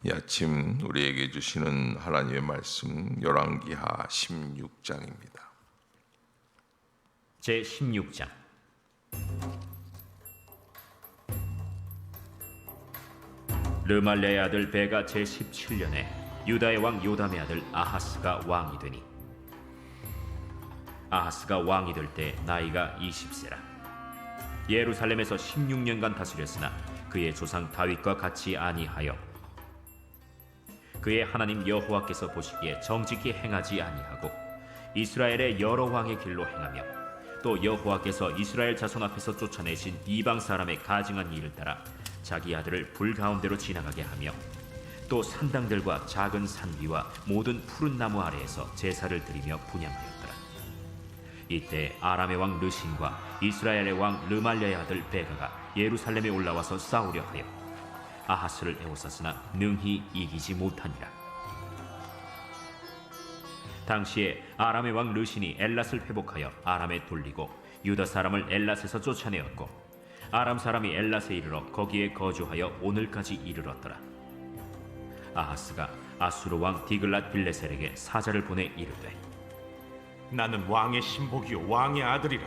이 아침 우리에게 주시는 하나님의 말씀 열왕기하 16장입니다. 제 16장. 르말레의 아들 베가 제 17년에 유다의 왕 요담의 아들 아하스가 왕이 되니, 아하스가 왕이 될 때 나이가 20세라. 예루살렘에서 16년간 다스렸으나 그의 조상 다윗과 같이 아니하여 그의 하나님 여호와께서 보시기에 정직히 행하지 아니하고 이스라엘의 여러 왕의 길로 행하며 또 여호와께서 이스라엘 자손 앞에서 쫓아내신 이방 사람의 가증한 일을 따라 자기 아들을 불 가운데로 지나가게 하며 또 산당들과 작은 산 위와 모든 푸른 나무 아래에서 제사를 드리며 분향하였더라. 이때 아람의 왕 르신과 이스라엘의 왕 르말랴의 아들 베가가 예루살렘에 올라와서 싸우려 하여 아하스를 에워쌌으나 능히 이기지 못하니라. 당시에 아람의 왕 르신이 엘랏을 회복하여 아람에 돌리고 유다 사람을 엘랏에서 쫓아내었고 아람 사람이 엘랏에 이르러 거기에 거주하여 오늘까지 이르렀더라. 아하스가 아수르 왕 디글랏 빌레셀에게 사자를 보내 이르되, 나는 왕의 신복이요 왕의 아들이라.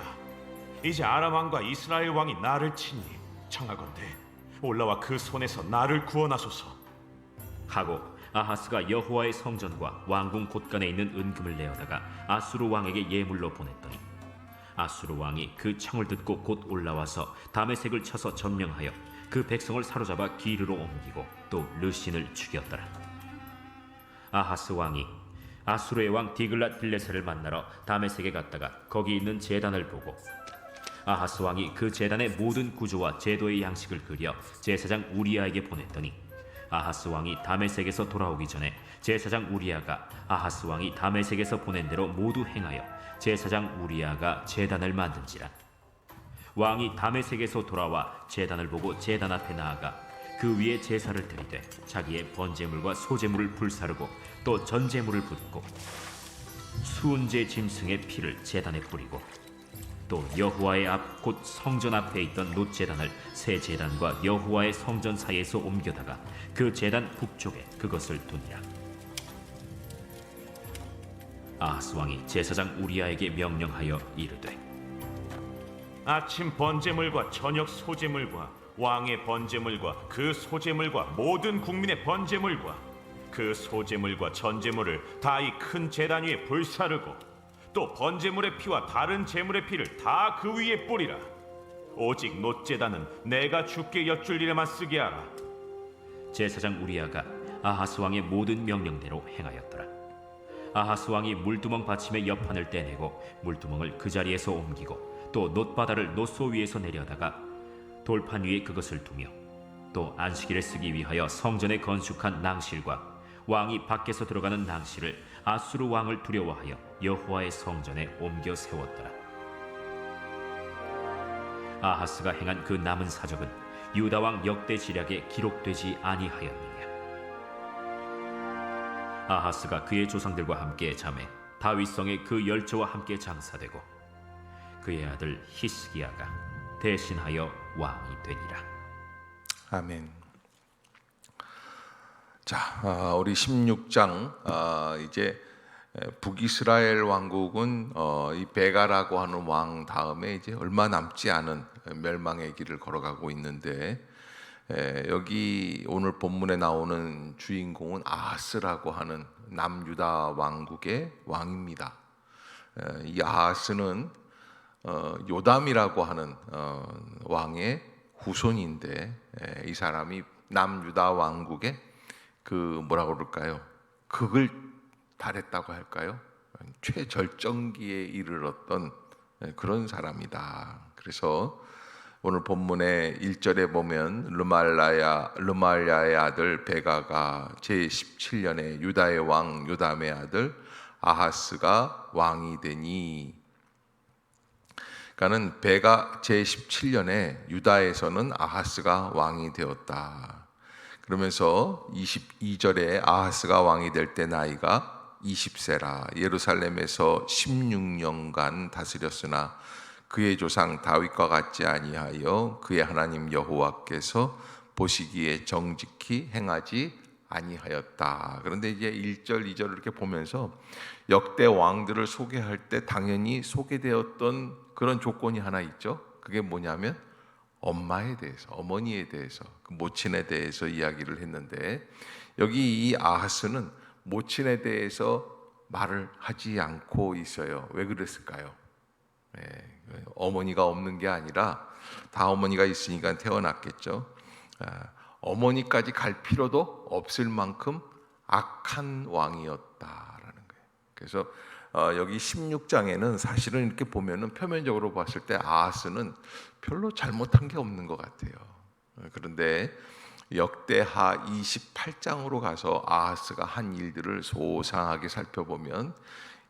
이제 아람 왕과 이스라엘 왕이 나를 치니 청하건대 올라와 그 손에서 나를 구원하소서 하고 아하스가 여호와의 성전과 왕궁 곳간에 있는 은금을 내어다가 아수르 왕에게 예물로 보냈더니 아수르 왕이 그 청을 듣고 곧 올라와서 다메섹을 쳐서 점령하여 그 백성을 사로잡아 기르로 옮기고 또 르신을 죽였더라. 아하스 왕이 아수르의 왕 디글랏 빌레셀을 만나러 다메섹에 갔다가 거기 있는 제단을 보고 아하스 왕이 그 제단의 모든 구조와 제도의 양식을 그려 제사장 우리아에게 보냈더니 아하스 왕이 다메섹에서 돌아오기 전에 제사장 우리아가 아하스 왕이 다메섹에서 보낸 대로 모두 행하여 제사장 우리아가 제단을 만든지라. 왕이 다메섹에서 돌아와 제단을 보고 제단 앞에 나아가 그 위에 제사를 드리되 자기의 번제물과 소제물을 불사르고 또 전제물을 붓고 수은제 짐승의 피를 제단에 뿌리고 또 여호와의 앞 곧 성전 앞에 있던 놋제단을 새 제단과 여호와의 성전 사이에서 옮겨다가 그 제단 북쪽에 그것을 두니라. 아하스 왕이 제사장 우리아에게 명령하여 이르되, 아침 번제물과 저녁 소제물과 왕의 번제물과 그 소제물과 모든 국민의 번제물과 그 소제물과 전제물을 다 이 큰 제단 위에 불사르고 또 번제물의 피와 다른 제물의 피를 다 그 위에 뿌리라. 오직 놋제단은 내가 주께 여쭐 일에만 쓰게 하라. 제사장 우리아가 아하스 왕의 모든 명령대로 행하였더라. 아하스 왕이 물두멍 받침의 옆판을 떼내고 물두멍을 그 자리에서 옮기고 또 놋바다를 놋소 위에서 내려다가 돌판 위에 그것을 두며 또 안식일에 쓰기 위하여 성전에 건축한 낭실과 왕이 밖에서 들어가는 낭실을 아수르 왕을 두려워하여 여호와의 성전에 옮겨 세웠더라. 아하스가 행한 그 남은 사적은 유다 왕 역대 지략에 기록되지 아니하였느냐. 아하스가 그의 조상들과 함께 잠에 다윗성의 그 열조와 함께 장사되고 그의 아들 히스기야가 대신하여 왕이 되니라. 아멘. 자, 우리 16장 이제 북이스라엘 왕국은 이 베가라고 하는 왕 다음에 이제 얼마 남지 않은 멸망의 길을 걸어가고 있는데, 여기 오늘 본문에 나오는 주인공은 아하스라고 하는 남유다 왕국의 왕입니다. 이 아하스는 요담이라고 하는 왕의 후손인데, 이 사람이 남유다 왕국의 그 뭐라고 그럴까요? 극을 달했다고 할까요? 최절정기에 이르렀던 그런 사람이다. 그래서 오늘 본문의 1절에 보면 르말랴의 아들 베가가 제17년에 유다의 왕 요담의 아들 아하스가 왕이 되니, 그러니까는 베가 제17년에 유다에서는 아하스가 왕이 되었다. 그러면서 22절에 아하스가 왕이 될 때 나이가 20세라. 예루살렘에서 16년간 다스렸으나 그의 조상 다윗과 같지 아니하여 그의 하나님 여호와께서 보시기에 정직히 행하지 아니하였다. 그런데 이제 1절, 2절 이렇게 보면서 역대 왕들을 소개할 때 당연히 소개되었던 그런 조건이 하나 있죠. 그게 뭐냐면 엄마에 대해서, 어머니에 대해서, 그 모친에 대해서 이야기를 했는데, 여기 이 아하스는 모친에 대해서 말을 하지 않고 있어요. 왜 그랬을까요? 어머니가 없는 게 아니라 다 어머니가 있으니까 태어났겠죠. 어머니까지 갈 필요도 없을 만큼 악한 왕이었다라는 거예요. 그래서 여기 16장에는 사실은 이렇게 보면은 표면적으로 봤을 때 아하스는 별로 잘못한 게 없는 것 같아요. 그런데 역대하 28장으로 가서 아하스가 한 일들을 소상하게 살펴보면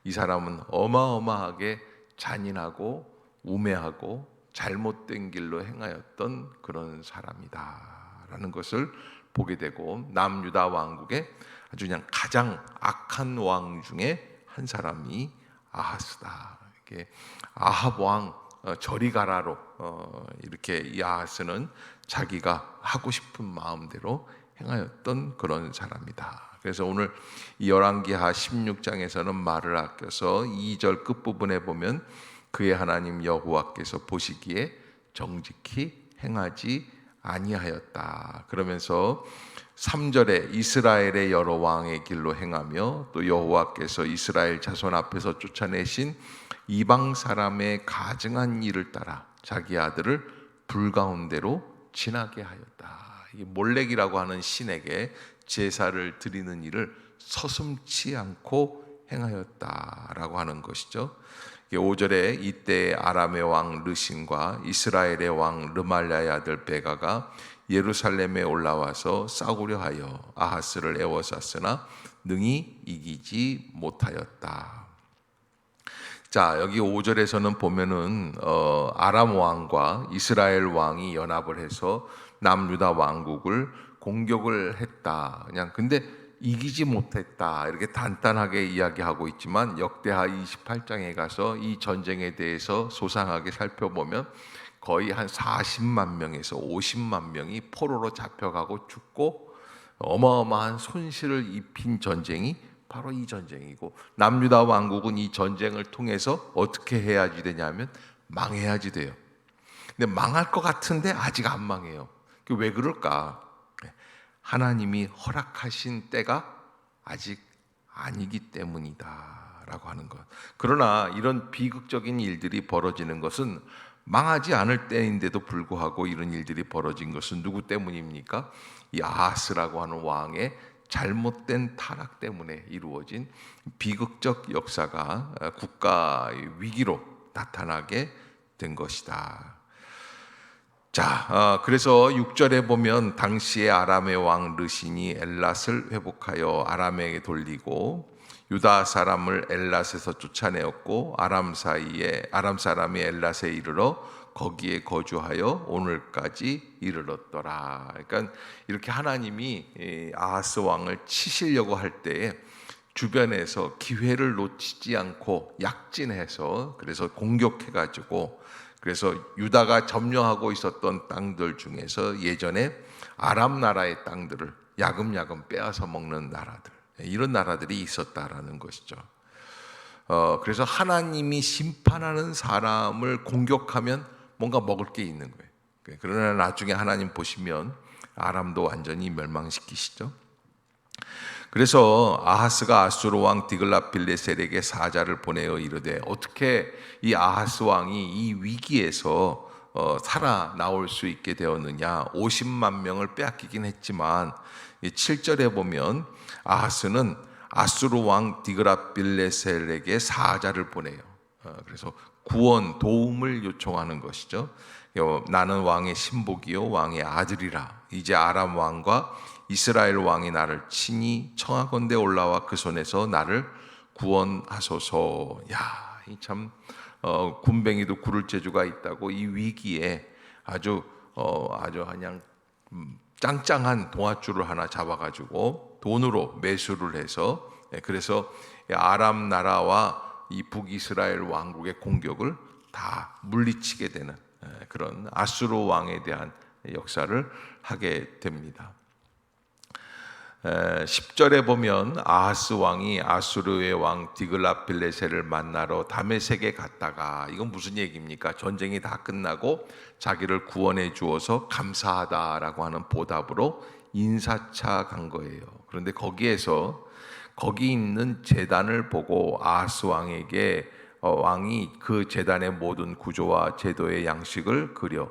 이 사람은 어마어마하게 잔인하고 우매하고 잘못된 길로 행하였던 그런 사람이다라는 것을 보게 되고, 남유다 왕국의 아주 그냥 가장 악한 왕 중에 한 사람이 아하스다. 이게 아합 왕 저리 가라로 이렇게 이 아하스는 자기가 하고 싶은 마음대로 행하였던 그런 사람이다. 그래서 오늘 이 열왕기하 16장에서는 말을 아껴서 2절 끝부분에 보면 그의 하나님 여호와께서 보시기에 정직히 행하지 아니하였다. 그러면서 3절에 이스라엘의 여러 왕의 길로 행하며 또 여호와께서 이스라엘 자손 앞에서 쫓아내신 이방 사람의 가증한 일을 따라 자기 아들을 불 가운데로 지나게 하였다. 이 몰렉이라고 하는 신에게 제사를 드리는 일을 서슴지 않고 행하였다라고 하는 것이죠. 5절에 이때 아람의 왕 르신과 이스라엘의 왕 르말랴의 아들 베가가 예루살렘에 올라와서 싸우려 하여 아하스를 애워쌌으나 능히 이기지 못하였다. 자, 여기 5절에서는 보면은 아람 왕과 이스라엘 왕이 연합을 해서 남유다 왕국을 공격을 했다. 그냥 근데 이기지 못했다. 이렇게 단단하게 이야기하고 있지만 역대하 28장에 가서 이 전쟁에 대해서 소상하게 살펴보면 거의 한 40만 명에서 50만 명이 포로로 잡혀가고 죽고 어마어마한 손실을 입힌 전쟁이 바로 이 전쟁이고, 남유다 왕국은 이 전쟁을 통해서 어떻게 해야지 되냐면 망해야지 돼요. 근데 망할 것 같은데 아직 안 망해요. 왜 그럴까? 하나님이 허락하신 때가 아직 아니기 때문이다 라고 하는 것. 그러나 이런 비극적인 일들이 벌어지는 것은 망하지 않을 때인데도 불구하고 이런 일들이 벌어진 것은 누구 때문입니까? 이 아하스라고 하는 왕의 잘못된 타락 때문에 이루어진 비극적 역사가 국가의 위기로 나타나게 된 것이다. 자, 그래서 6절에 보면 당시에 아람의 왕 르신이 엘랏을 회복하여 아람에게 돌리고 유다 사람을 엘랏에서 쫓아내었고 아람 사람이 엘랏에 이르러 거기에 거주하여 오늘까지 이르렀더라. 그러니까 이렇게 하나님이 아하스 왕을 치시려고 할 때에 주변에서 기회를 놓치지 않고 약진해서 그래서 공격해가지고, 그래서 유다가 점령하고 있었던 땅들 중에서 예전에 아람 나라의 땅들을 야금야금 빼앗아 먹는 나라들, 이런 나라들이 있었다라는 것이죠. 그래서 하나님이 심판하는 사람을 공격하면 뭔가 먹을 게 있는 거예요. 그러나 나중에 하나님 보시면 아람도 완전히 멸망시키시죠. 그래서 아하스가 아수르 왕 디글랏빌레셀에게 사자를 보내어 이르되, 어떻게 이 아하스 왕이 이 위기에서 살아나올 수 있게 되었느냐. 50만 명을 빼앗기긴 했지만 7절에 보면 아하스는 아수르 왕 디글랏빌레셀에게 사자를 보내요. 그래서 구원, 도움을 요청하는 것이죠. 나는 왕의 신복이요 왕의 아들이라. 이제 아람 왕과 이스라엘 왕이 나를 친히 청하건대 올라와 그 손에서 나를 구원하소서. 야, 이 참 군뱅이도 구를 재주가 있다고 이 위기에 아주 그냥 짱짱한 동아줄을 하나 잡아가지고 돈으로 매수를 해서, 그래서 아람 나라와 이 북이스라엘 왕국의 공격을 다 물리치게 되는 그런 아수르 왕에 대한 역사를 하게 됩니다. 10절에 보면 아하스 왕이 아수르의 왕 디글라필레셀을 만나러 다메섹에 갔다가, 이건 무슨 얘기입니까? 전쟁이 다 끝나고 자기를 구원해 주어서 감사하다라고 하는 보답으로 인사차 간 거예요. 그런데 거기에서 거기 있는 제단을 보고 아하스 왕에게 왕이 그 제단의 모든 구조와 제도의 양식을 그려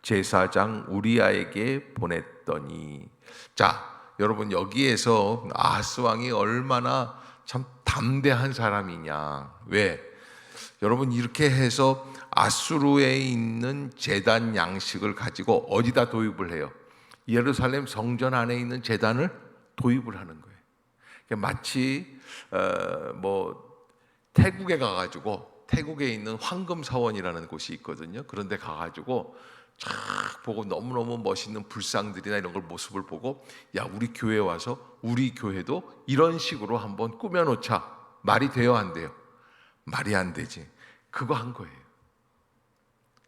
제사장 우리아에게 보냈더니, 자, 여러분 여기에서 아하스 왕이 얼마나 참 담대한 사람이냐. 왜? 여러분 이렇게 해서 아수르에 있는 제단 양식을 가지고 어디다 도입을 해요? 예루살렘 성전 안에 있는 제단을 도입을 하는 거예요. 마치 태국에 가가지고, 태국에 있는 황금사원이라는 곳이 있거든요. 그런데 가가지고 쫙 보고 너무너무 멋있는 불상들이나 이런 걸 모습을 보고, 야, 우리 교회 와서 우리 교회도 이런 식으로 한번 꾸며놓자. 말이 돼요, 안 돼요? 말이 안 되지. 그거 한 거예요.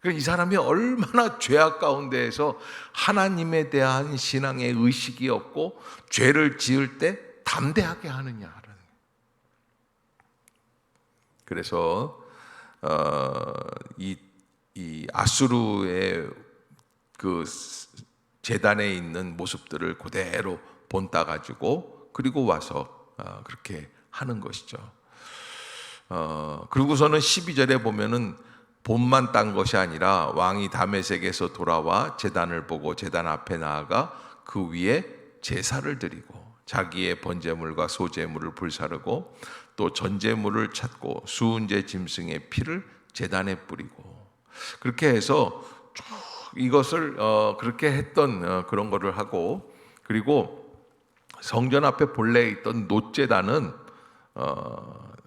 이 사람이 얼마나 죄악 가운데에서 하나님에 대한 신앙의 의식이 없고 죄를 지을 때 담대하게 하느냐라는 거예요. 그래서 이 아수르의 그 제단에 있는 모습들을 그대로 본따 가지고 그리고 와서 그렇게 하는 것이죠. 그리고서는 12절에 보면은 본만 딴 것이 아니라 왕이 다메섹에서 돌아와 제단을 보고 제단 앞에 나아가 그 위에 제사를 드리고 자기의 번제물과 소제물을 불사르고 또 전제물을 찾고 수은제 짐승의 피를 제단에 뿌리고, 그렇게 해서 쭉 이것을 그렇게 했던 그런 거를 하고, 그리고 성전 앞에 본래 있던 놋제단은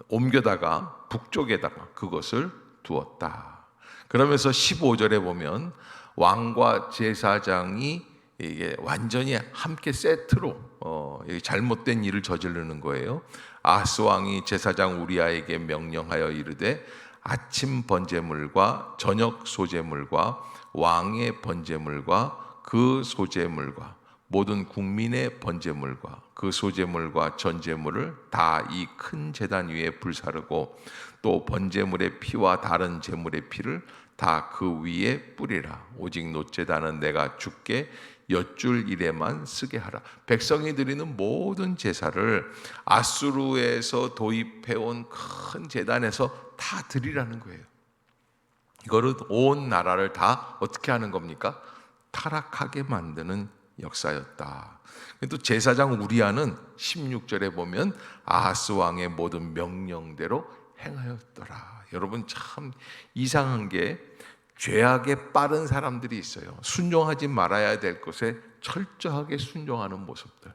옮겨다가 북쪽에다가 그것을 두었다. 그러면서 15절에 보면 왕과 제사장이 이게 완전히 함께 세트로 잘못된 일을 저지르는 거예요. 아하스 왕이 제사장 우리아에게 명령하여 이르되 아침 번제물과 저녁 소제물과 왕의 번제물과 그 소제물과 모든 국민의 번제물과 그 소제물과 전제물을 다 이 큰 제단 위에 불사르고 또 번제물의 피와 다른 제물의 피를 다 그 위에 뿌리라. 오직 놋제단은 내가 주께 여쭐 일에만 쓰게 하라. 백성이 드리는 모든 제사를 아수르에서 도입해온 큰 제단에서 다 드리라는 거예요. 이거를 온 나라를 다 어떻게 하는 겁니까? 타락하게 만드는 역사였다. 또 제사장 우리아는 16절에 보면 아하스 왕의 모든 명령대로 행하였더라. 여러분 참 이상한 게 죄악에 빠른 사람들이 있어요. 순종하지 말아야 될 것에 철저하게 순종하는 모습들.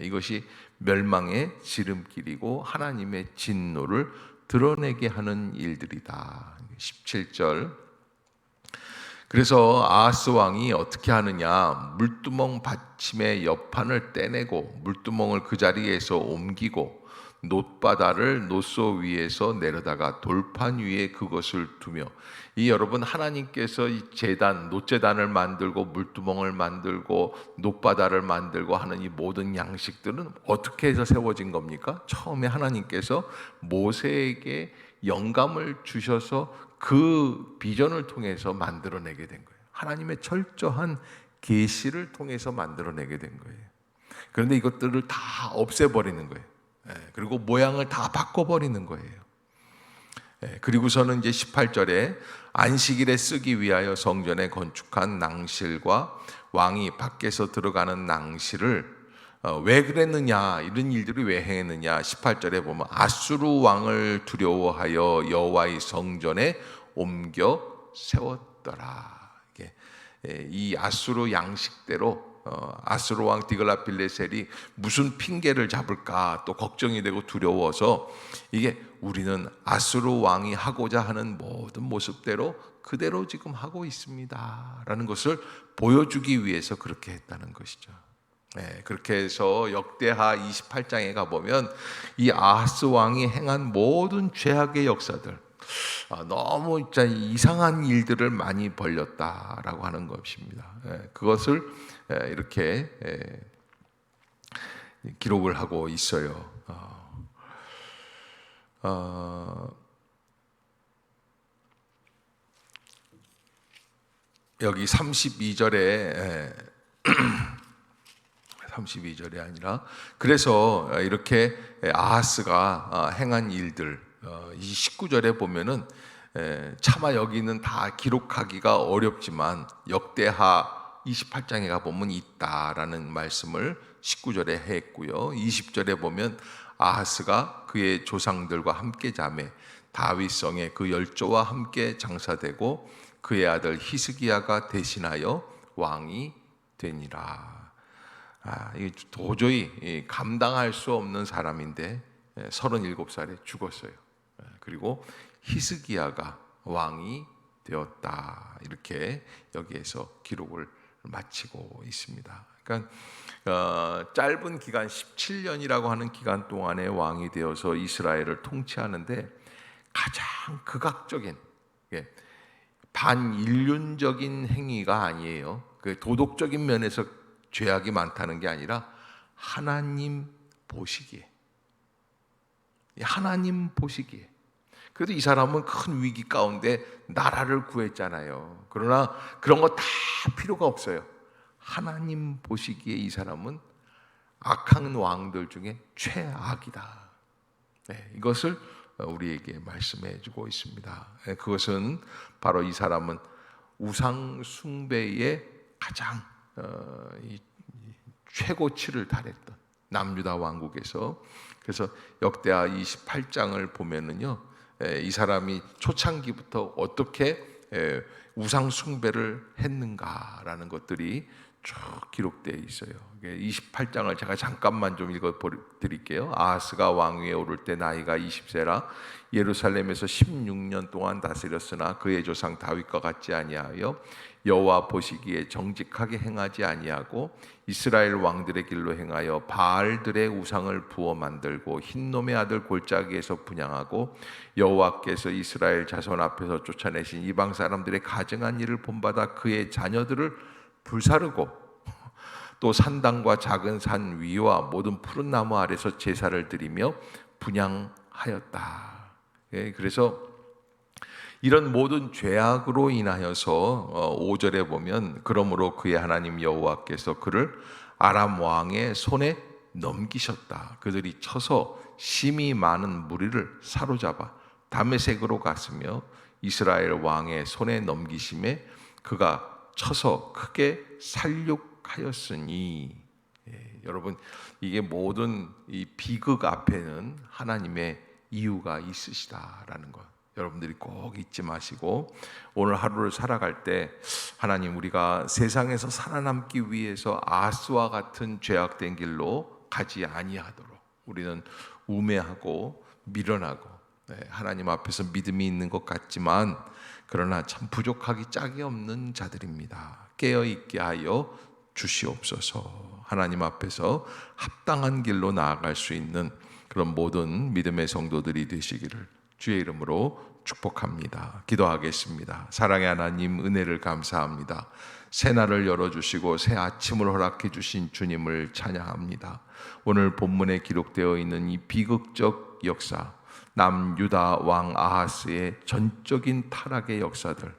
이것이 멸망의 지름길이고 하나님의 진노를 드러내게 하는 일들이다. 17절. 그래서 아하스 왕이 어떻게 하느냐, 물두멍 받침의 옆판을 떼내고 물두멍을 그 자리에서 옮기고 놋바다를 놋소 위에서 내려다가 돌판 위에 그것을 두며, 이 여러분 하나님께서 이 제단, 놋제단을 만들고 물두멍을 만들고 놋바다를 만들고 하는 이 모든 양식들은 어떻게 해서 세워진 겁니까? 처음에 하나님께서 모세에게 영감을 주셔서 그 비전을 통해서 만들어내게 된 거예요. 하나님의 철저한 계시를 통해서 만들어내게 된 거예요. 그런데 이것들을 다 없애버리는 거예요. 그리고 모양을 다 바꿔버리는 거예요. 그리고서는 이제 18절에 안식일에 쓰기 위하여 성전에 건축한 낭실과 왕이 밖에서 들어가는 낭실을 왜 그랬느냐, 이런 일들이 왜 행했느냐, 18절에 보면 아수르 왕을 두려워하여 여호와의 성전에 옮겨 세웠더라. 이 아수르 양식대로 아수르 왕 디글라필레셀이 무슨 핑계를 잡을까 또 걱정이 되고 두려워서, 이게 우리는 아수르 왕이 하고자 하는 모든 모습대로 그대로 지금 하고 있습니다 라는 것을 보여주기 위해서 그렇게 했다는 것이죠. 그렇게 해서 역대하 28장에 가보면 이 아하스 왕이 행한 모든 죄악의 역사들, 너무 이상한 일들을 많이 벌렸다라고 하는 것입니다. 그것을 이렇게 기록을 하고 있어요. 여기 32절에 32절이 아니라 그래서 이렇게 아하스가 행한 일들 이 19절에 보면은 차마 여기는 다 기록하기가 어렵지만 역대하 28장에 가보면 있다라는 말씀을 19절에 했고요. 20절에 보면 아하스가 그의 조상들과 함께 자매 다윗성에 그 열조와 함께 장사되고 그의 아들 히스기야가 대신하여 왕이 되니라. 이게 도저히 감당할 수 없는 사람인데 37살에 죽었어요. 그리고 히스기야가 왕이 되었다. 이렇게 여기에서 기록을 마치고 있습니다. 그러니까 짧은 기간 17년이라고 하는 기간 동안에 왕이 되어서 이스라엘을 통치하는데 가장 극악적인 반인륜적인 행위가 아니에요. 그 도덕적인 면에서 죄악이 많다는 게 아니라 하나님 보시기에 그래도 이 사람은 큰 위기 가운데 나라를 구했잖아요. 그러나 그런 거 다 필요가 없어요. 하나님 보시기에 이 사람은 악한 왕들 중에 최악이다. 이것을 우리에게 말씀해 주고 있습니다. 그것은 바로 이 사람은 우상 숭배의 가장 최고치를 달했던 남유다 왕국에서, 그래서 역대하 28장을 보면은요, 이 사람이 초창기부터 어떻게 우상 숭배를 했는가라는 것들이 쭉 기록되어 있어요. 28장을 제가 잠깐만 좀 읽어 드릴게요. 아하스가 왕위에 오를 때 나이가 20세라 예루살렘에서 16년 동안 다스렸으나 그의 조상 다윗과 같지 아니하여 여호와 보시기에 정직하게 행하지 아니하고 이스라엘 왕들의 길로 행하여 바알들의 우상을 부어 만들고 흰놈의 아들 골짜기에서 분향하고 여호와께서 이스라엘 자손 앞에서 쫓아내신 이방 사람들의 가증한 일을 본받아 그의 자녀들을 불사르고 또 산당과 작은 산 위와 모든 푸른 나무 아래서 제사를 드리며 분향하였다. 그래서 이런 모든 죄악으로 인하여서 5절에 보면 그러므로 그의 하나님 여호와께서 그를 아람 왕의 손에 넘기셨다. 그들이 쳐서 심히 많은 무리를 사로잡아 다메섹으로 갔으며 이스라엘 왕의 손에 넘기심에 그가 쳐서 크게 살육하였으니. 여러분, 이게 모든 이 비극 앞에는 하나님의 이유가 있으시다라는 것 여러분들이 꼭 잊지 마시고, 오늘 하루를 살아갈 때 하나님, 우리가 세상에서 살아남기 위해서 아하스와 같은 죄악된 길로 가지 아니하도록 우리는 우매하고 미련하고 하나님 앞에서 믿음이 있는 것 같지만 그러나 참 부족하기 짝이 없는 자들입니다. 깨어있게 하여 주시옵소서. 하나님 앞에서 합당한 길로 나아갈 수 있는 그런 모든 믿음의 성도들이 되시기를 주의 이름으로 축복합니다. 기도하겠습니다. 사랑의 하나님, 은혜를 감사합니다. 새날을 열어주시고 새 아침을 허락해 주신 주님을 찬양합니다. 오늘 본문에 기록되어 있는 이 비극적 역사, 남유다 왕 아하스의 전적인 타락의 역사들,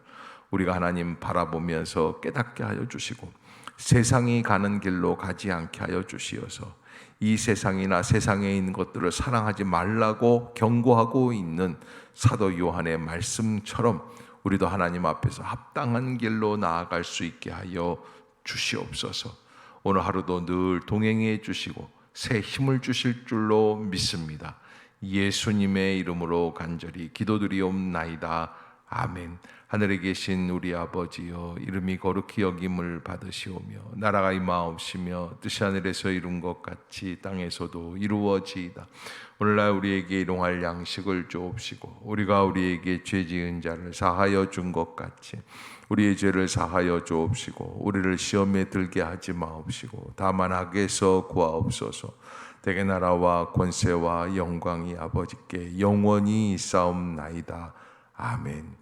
우리가 하나님 바라보면서 깨닫게 하여 주시고 세상이 가는 길로 가지 않게 하여 주시어서 이 세상이나 세상에 있는 것들을 사랑하지 말라고 경고하고 있는 사도 요한의 말씀처럼 우리도 하나님 앞에서 합당한 길로 나아갈 수 있게 하여 주시옵소서. 오늘 하루도 늘 동행해 주시고 새 힘을 주실 줄로 믿습니다. 예수님의 이름으로 간절히 기도드리옵나이다. 아멘. 하늘에 계신 우리 아버지여, 이름이 거룩히 여김을 받으시오며 나라가 임하옵시며 뜻이 하늘에서 이룬 것 같이 땅에서도 이루어지이다. 오늘날 우리에게 일용할 양식을 주옵시고 우리가 우리에게 죄 지은 자를 사하여 준 것 같이 우리의 죄를 사하여 주옵시고 우리를 시험에 들게 하지 마옵시고 다만 악에서 구하옵소서. 대개 나라와 권세와 영광이 아버지께 영원히 있사옵나이다. 아멘.